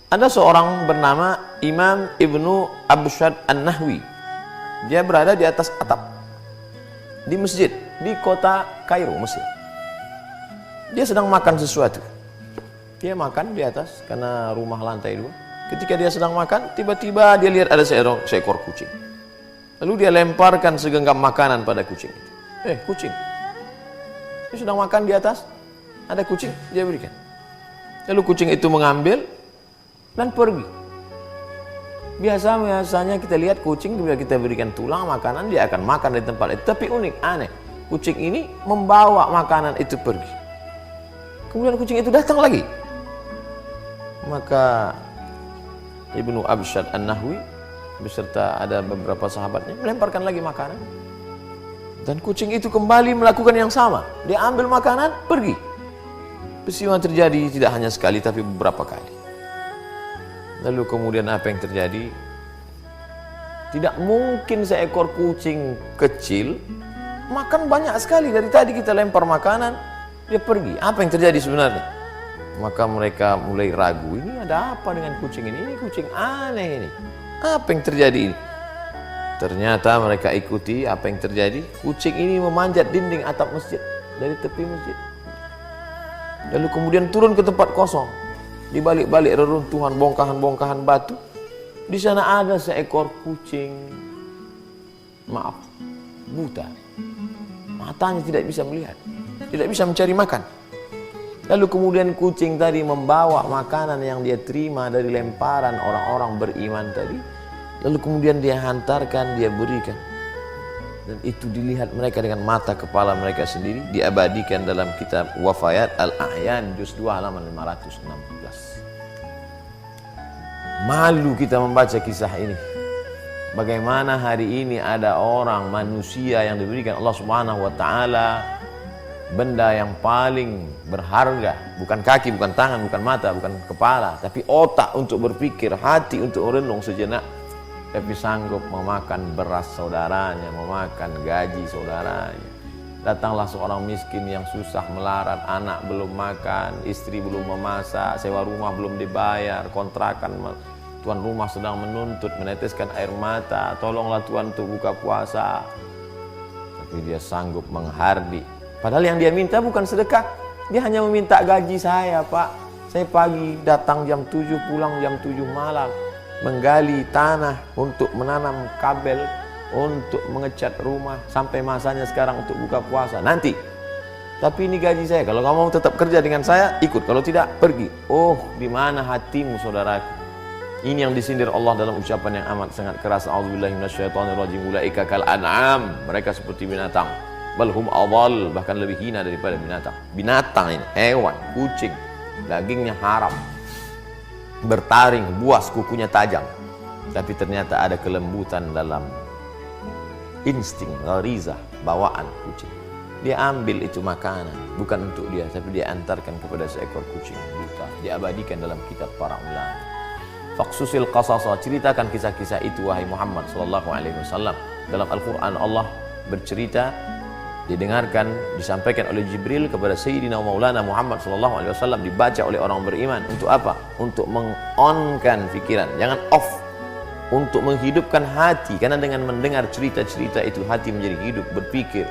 Ada seorang bernama Imam Ibnu Abshad An-Nahwi. Dia berada di atas atap di masjid di kota Kairo, Mesir. Dia sedang makan sesuatu. Dia makan di atas karena rumah lantai 2. Ketika dia sedang makan, tiba-tiba dia lihat ada seekor kucing. Lalu dia lemparkan segenggam makanan pada kucing itu. Kucing. Dia sedang makan di atas, ada kucing, dia berikan. Lalu kucing itu mengambil dan pergi. Biasanya kita lihat kucing, bila kita berikan tulang makanan, dia akan makan di tempat itu. Tapi unik, aneh. Kucing ini membawa makanan itu pergi. Kemudian kucing itu datang lagi. Maka Ibnu Abshad An-Nahwi beserta ada beberapa sahabatnya melemparkan lagi makanan. Dan kucing itu kembali melakukan yang sama. Dia ambil makanan, pergi. Peristiwa terjadi tidak hanya sekali, tapi beberapa kali. Lalu kemudian apa yang terjadi? Tidak mungkin seekor kucing kecil makan banyak sekali. Dari tadi kita lempar makanan, dia pergi. Apa yang terjadi sebenarnya? Maka mereka mulai ragu, ini ada apa dengan kucing ini? Ini kucing aneh ini. Apa yang terjadi ini? Ternyata mereka ikuti apa yang terjadi. Kucing ini memanjat dinding atap masjid, dari tepi masjid. Lalu kemudian turun ke tempat kosong. Di balik-balik reruntuhan bongkahan-bongkahan batu, di sana ada seekor kucing, buta. Matanya tidak bisa melihat, tidak bisa mencari makan. Lalu kemudian kucing tadi membawa makanan yang dia terima dari lemparan orang-orang beriman tadi. Lalu kemudian dia hantarkan, dia berikan. Dan itu dilihat mereka dengan mata kepala mereka sendiri. Diabadikan dalam kitab Wafayat Al-A'yan juz 2 halaman 516. Malu kita membaca kisah ini. Bagaimana hari ini ada orang manusia yang diberikan Allah Subhanahu wa taala benda yang paling berharga, bukan kaki, bukan tangan, bukan mata, bukan kepala, tapi otak untuk berpikir, hati untuk merenung sejenak, tapi sanggup memakan beras saudaranya, memakan gaji saudaranya. Datanglah seorang miskin yang susah melarat, anak belum makan, istri belum memasak, sewa rumah belum dibayar, kontrakan tuan rumah sedang menuntut, meneteskan air mata, tolonglah Tuhan untuk buka puasa. Tapi dia sanggup menghardi. Padahal yang dia minta bukan sedekah. Dia hanya meminta gaji saya, Pak. Saya pagi datang jam 7, pulang jam 7 malam. Menggali tanah untuk menanam kabel, untuk mengecat rumah. Sampai masanya sekarang untuk buka puasa. Nanti. Tapi ini gaji saya. Kalau kamu mau tetap kerja dengan saya, ikut. Kalau tidak, pergi. Oh, di mana hatimu, saudaraku? Ini yang disindir Allah dalam ucapan yang amat sangat keras. A'udzubillahi minasyaitonirrajim. Ulaika kal an'am. Mereka seperti binatang. Balhum adall, bahkan lebih hina daripada binatang. Binatang ini, hewan, kucing, dagingnya haram, bertaring, buas, kukunya tajam. Tapi ternyata ada kelembutan dalam insting, gharizah, bawaan kucing. Dia ambil itu makanan, bukan untuk dia, tapi dia antarkan kepada seekor kucing buta. Diabadikan dalam kitab para ulama. Faqsusil qasasa, ceritakan kisah-kisah itu wahai Muhammad sallallahu alaihi wasallam. Dalam Al-Qur'an Allah bercerita, didengarkan, disampaikan oleh Jibril kepada Sayyidina Maulana Muhammad SAW, dibaca oleh orang beriman. Untuk apa? Untuk meng-on-kan pikiran, jangan off. Untuk menghidupkan hati, karena dengan mendengar cerita-cerita itu hati menjadi hidup, berpikir.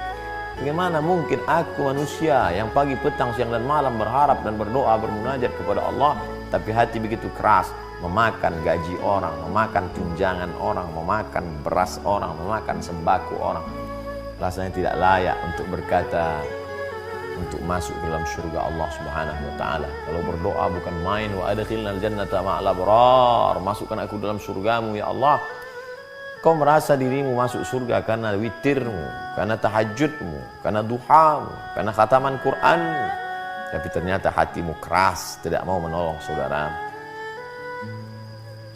Bagaimana mungkin aku manusia yang pagi, petang, siang dan malam berharap dan berdoa, bermunajat kepada Allah, tapi hati begitu keras, memakan gaji orang, memakan tunjangan orang, memakan beras orang, memakan sembako orang. Rasanya tidak layak untuk berkata, untuk masuk dalam surga Allah Subhanahu wa taala. Kalau berdoa bukan main, wa adkhilnal jannata ma'al abrar, masukkan aku dalam surgamu ya Allah. Kau merasa dirimu masuk surga karena witirmu, karena tahajudmu, karena duhamu, karena khataman Qur'anmu. Tapi ternyata hatimu keras, tidak mau menolong saudaramu.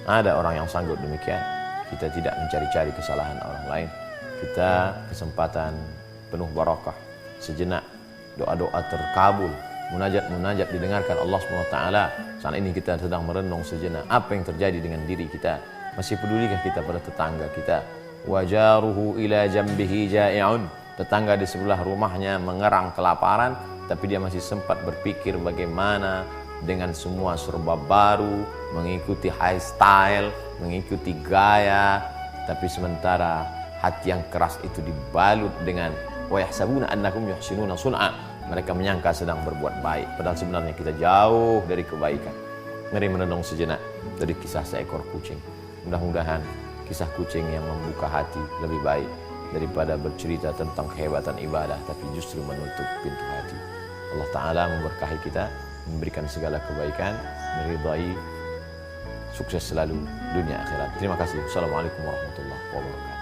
Ada orang yang sanggup demikian. Kita tidak mencari-cari kesalahan orang lain. Kita kesempatan penuh barakah, sejenak doa-doa terkabul, munajat-munajat didengarkan Allah SWT. Saat ini kita sedang merenung sejenak apa yang terjadi dengan diri kita. Masih pedulikah kita pada tetangga kita? Wajaruhu ila jambihi ja'i'un, tetangga di sebelah rumahnya mengerang kelaparan, tapi dia masih sempat berpikir bagaimana dengan semua serba baru, mengikuti high style, mengikuti gaya, tapi sementara hati yang keras itu dibalut dengan wa yahsabuna annakum yuhsinuna sun'a. Mereka menyangka sedang berbuat baik, padahal sebenarnya kita jauh dari kebaikan. Mari merenung sejenak dari kisah seekor kucing. Mudah-mudahan kisah kucing yang membuka hati lebih baik daripada bercerita tentang kehebatan ibadah tapi justru menutup pintu hati. Allah Ta'ala memberkahi kita, memberikan segala kebaikan, meridai, sukses selalu dunia akhirat. Terima kasih. Assalamualaikum warahmatullahi wabarakatuh.